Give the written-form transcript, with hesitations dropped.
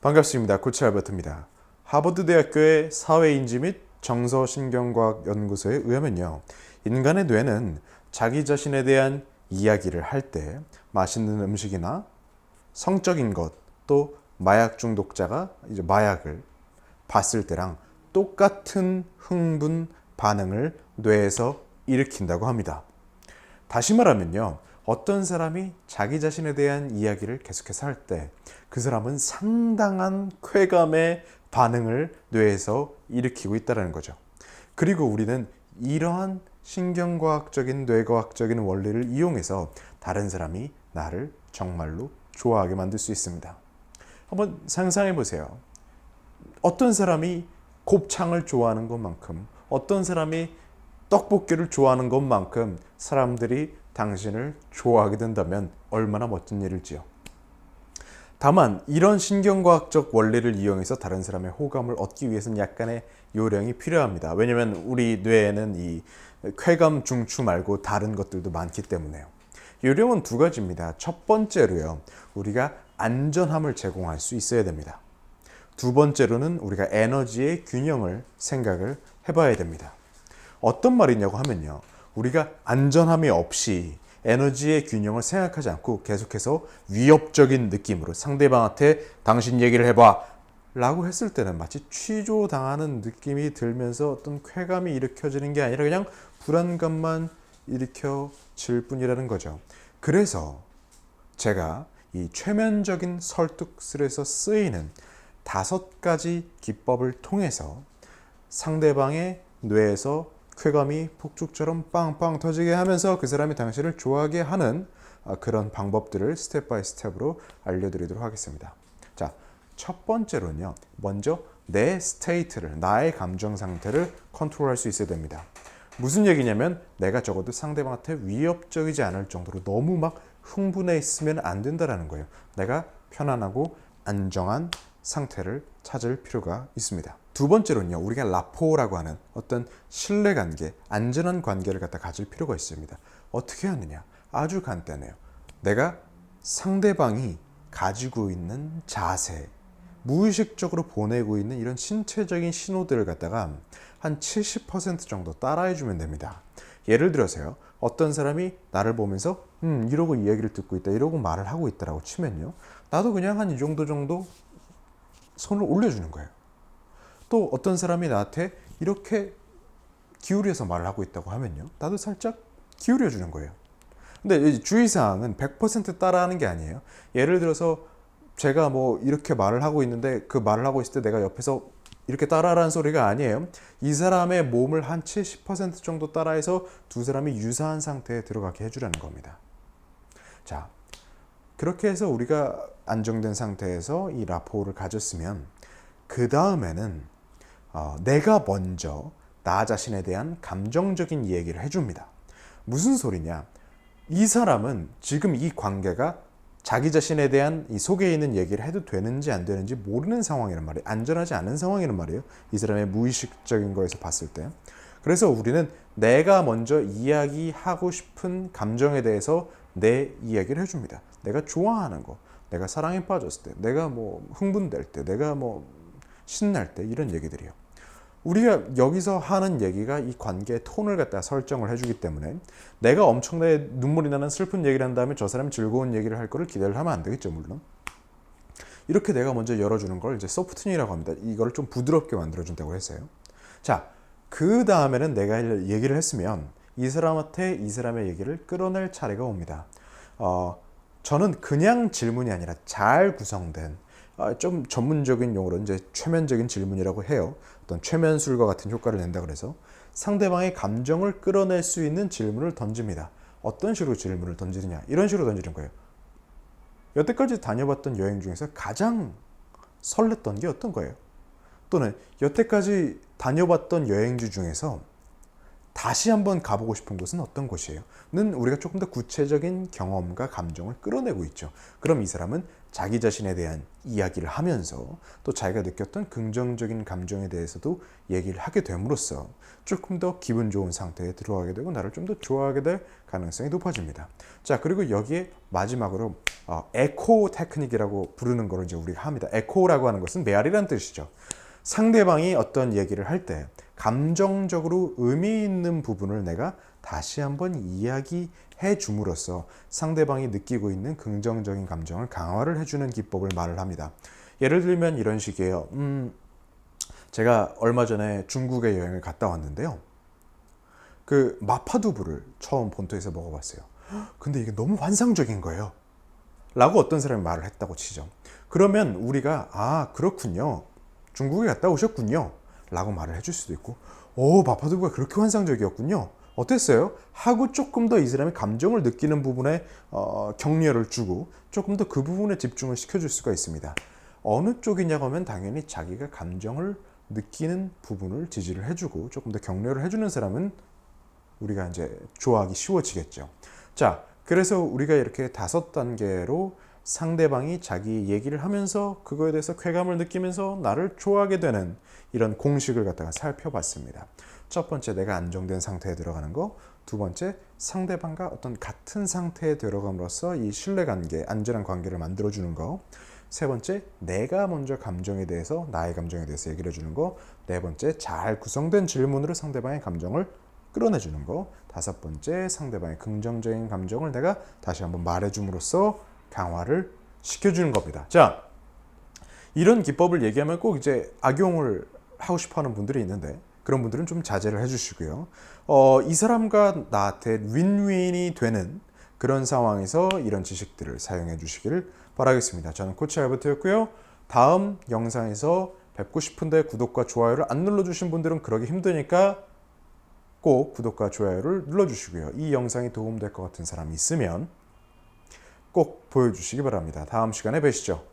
반갑습니다. 코치 알버트입니다. 하버드 대학교의 사회인지 및 정서신경과학 연구소에 의하면요, 인간의 뇌는 자기 자신에 대한 이야기를 할 때 맛있는 음식이나 성적인 것, 또 마약 중독자가 이제 마약을 봤을 때랑 똑같은 흥분 반응을 뇌에서 일으킨다고 합니다. 다시 말하면요, 어떤 사람이 자기 자신에 대한 이야기를 계속해서 할 때 그 사람은 상당한 쾌감의 반응을 뇌에서 일으키고 있다는 거죠. 그리고 우리는 이러한 신경과학적인 뇌과학적인 원리를 이용해서 다른 사람이 나를 정말로 좋아하게 만들 수 있습니다. 한번 상상해 보세요. 어떤 사람이 곱창을 좋아하는 것만큼, 어떤 사람이 떡볶이를 좋아하는 것만큼 사람들이 당신을 좋아하게 된다면 얼마나 멋진 일일지요. 다만 이런 신경과학적 원리를 이용해서 다른 사람의 호감을 얻기 위해서는 약간의 요령이 필요합니다. 왜냐하면 우리 뇌에는 이 쾌감 중추 말고 다른 것들도 많기 때문에요. 요령은 두 가지입니다. 첫 번째로요, 우리가 안전함을 제공할 수 있어야 됩니다. 두 번째로는 우리가 에너지의 균형을 생각을 해봐야 됩니다. 어떤 말이냐고 하면요, 우리가 안전함이 없이 에너지의 균형을 생각하지 않고 계속해서 위협적인 느낌으로 상대방한테 당신 얘기를 해봐 라고 했을 때는 마치 취조당하는 느낌이 들면서 어떤 쾌감이 일으켜지는 게 아니라 그냥 불안감만 일으켜질 뿐이라는 거죠. 그래서 제가 이 최면적인 설득술에서 쓰이는 5가지 기법을 통해서 상대방의 뇌에서 쾌감이 폭죽처럼 빵빵 터지게 하면서 그 사람이 당신을 좋아하게 하는 그런 방법들을 스텝 바이 스텝으로 알려드리도록 하겠습니다. 자, 첫 번째로는요, 먼저 내 스테이트를, 나의 감정 상태를 컨트롤할 수 있어야 됩니다. 무슨 얘기냐면 내가 적어도 상대방한테 위협적이지 않을 정도로 너무 막 흥분해 있으면 안 된다는 거예요. 내가 편안하고 안정한 상태를 찾을 필요가 있습니다. 두 번째로는요, 우리가 라포라고 하는 어떤 신뢰관계, 안전한 관계를 갖다 가질 필요가 있습니다. 어떻게 하느냐? 아주 간단해요. 내가 상대방이 가지고 있는 자세, 무의식적으로 보내고 있는 이런 신체적인 신호들을 갖다가 한 70% 정도 따라해주면 됩니다. 예를 들어서요, 어떤 사람이 나를 보면서 이러고 이야기를 듣고 있다, 이러고 말을 하고 있다라고 치면요, 나도 그냥 한 이 정도 손을 올려주는 거예요. 또 어떤 사람이 나한테 이렇게 기울여서 말을 하고 있다고 하면요, 나도 살짝 기울여 주는 거예요. 근데 주의사항은 100% 따라하는 게 아니에요. 예를 들어서 제가 뭐 이렇게 말을 하고 있는데 그 말을 하고 있을 때 내가 옆에서 이렇게 따라하라는 소리가 아니에요. 이 사람의 몸을 한 70% 정도 따라해서 두 사람이 유사한 상태에 들어가게 해주라는 겁니다. 자, 그렇게 해서 우리가 안정된 상태에서 이 라포를 가졌으면 그 다음에는 내가 먼저 나 자신에 대한 감정적인 얘기를 해줍니다. 무슨 소리냐? 이 사람은 지금 이 관계가 자기 자신에 대한 이 속에 있는 얘기를 해도 되는지 안 되는지 모르는 상황이란 말이에요. 안전하지 않은 상황이란 말이에요. 이 사람의 무의식적인 거에서 봤을 때. 그래서 우리는 내가 먼저 이야기하고 싶은 감정에 대해서 내 이야기를 해줍니다. 내가 좋아하는 거, 내가 사랑에 빠졌을 때, 내가 뭐 흥분될 때, 내가 뭐 신날 때, 이런 얘기들이요. 우리가 여기서 하는 얘기가 이 관계의 톤을 갖다 설정을 해주기 때문에 내가 엄청나게 눈물이 나는 슬픈 얘기를 한 다음에 저 사람이 즐거운 얘기를 할 거를 기대를 하면 안 되겠죠, 물론. 이렇게 내가 먼저 열어주는 걸 이제 소프트닝이라고 합니다. 이걸 좀 부드럽게 만들어준다고 했어요. 자, 그 다음에는 내가 얘기를 했으면 이 사람한테 이 사람의 얘기를 끌어낼 차례가 옵니다. 저는 그냥 질문이 아니라 잘 구성된 좀 전문적인 용어로 이제 최면적인 질문이라고 해요. 어떤 최면술과 같은 효과를 낸다 그래서 상대방의 감정을 끌어낼 수 있는 질문을 던집니다. 어떤 식으로 질문을 던지느냐? 이런 식으로 던지는 거예요. 여태까지 다녀봤던 여행 중에서 가장 설렜던 게 어떤 거예요? 또는 여태까지 다녀봤던 여행지 중에서 다시 한번 가보고 싶은 곳은 어떤 곳이에요? 는 우리가 조금 더 구체적인 경험과 감정을 끌어내고 있죠. 그럼 이 사람은 자기 자신에 대한 이야기를 하면서 또 자기가 느꼈던 긍정적인 감정에 대해서도 얘기를 하게 됨으로써 조금 더 기분 좋은 상태에 들어가게 되고 나를 좀 더 좋아하게 될 가능성이 높아집니다. 자, 그리고 여기에 마지막으로 에코 테크닉이라고 부르는 걸 이제 우리가 합니다. 에코라고 하는 것은 메아리라는 뜻이죠. 상대방이 어떤 얘기를 할 때 감정적으로 의미 있는 부분을 내가 다시 한번 이야기해 줌으로써 상대방이 느끼고 있는 긍정적인 감정을 강화를 해주는 기법을 말을 합니다. 예를 들면 이런 식이에요. 제가 얼마 전에 중국에 여행을 갔다 왔는데요. 그 마파두부를 처음 본토에서 먹어봤어요. 근데 이게 너무 환상적인 거예요. 라고 어떤 사람이 말을 했다고 치죠. 그러면 우리가 그렇군요. 중국에 갔다 오셨군요. 라고 말을 해줄 수도 있고 마파두부가 그렇게 환상적이었군요. 어땠어요? 하고 조금 더 이 사람이 감정을 느끼는 부분에 격려를 주고 조금 더 그 부분에 집중을 시켜줄 수가 있습니다. 어느 쪽이냐고 하면 당연히 자기가 감정을 느끼는 부분을 지지를 해주고 조금 더 격려를 해주는 사람은 우리가 이제 좋아하기 쉬워지겠죠. 자, 그래서 우리가 이렇게 5단계로 상대방이 자기 얘기를 하면서 그거에 대해서 쾌감을 느끼면서 나를 좋아하게 되는 이런 공식을 갖다가 살펴봤습니다. 첫 번째, 내가 안정된 상태에 들어가는 거. 두 번째, 상대방과 어떤 같은 상태에 들어감으로써 이 신뢰관계, 안전한 관계를 만들어주는 거. 세 번째, 내가 먼저 나의 감정에 대해서 얘기를 해주는 거. 네 번째, 잘 구성된 질문으로 상대방의 감정을 끌어내주는 거. 다섯 번째, 상대방의 긍정적인 감정을 내가 다시 한번 말해줌으로써 강화를 시켜주는 겁니다. 자, 이런 기법을 얘기하면 꼭 이제 악용을 하고 싶어하는 분들이 있는데 그런 분들은 좀 자제를 해주시고요. 이 사람과 나한테 윈윈이 되는 그런 상황에서 이런 지식들을 사용해 주시기를 바라겠습니다. 저는 코치 알버트였고요. 다음 영상에서 뵙고 싶은데 구독과 좋아요를 안 눌러주신 분들은 그러기 힘드니까 꼭 구독과 좋아요를 눌러주시고요. 이 영상이 도움될 것 같은 사람이 있으면 꼭 보여주시기 바랍니다. 다음 시간에 뵈시죠.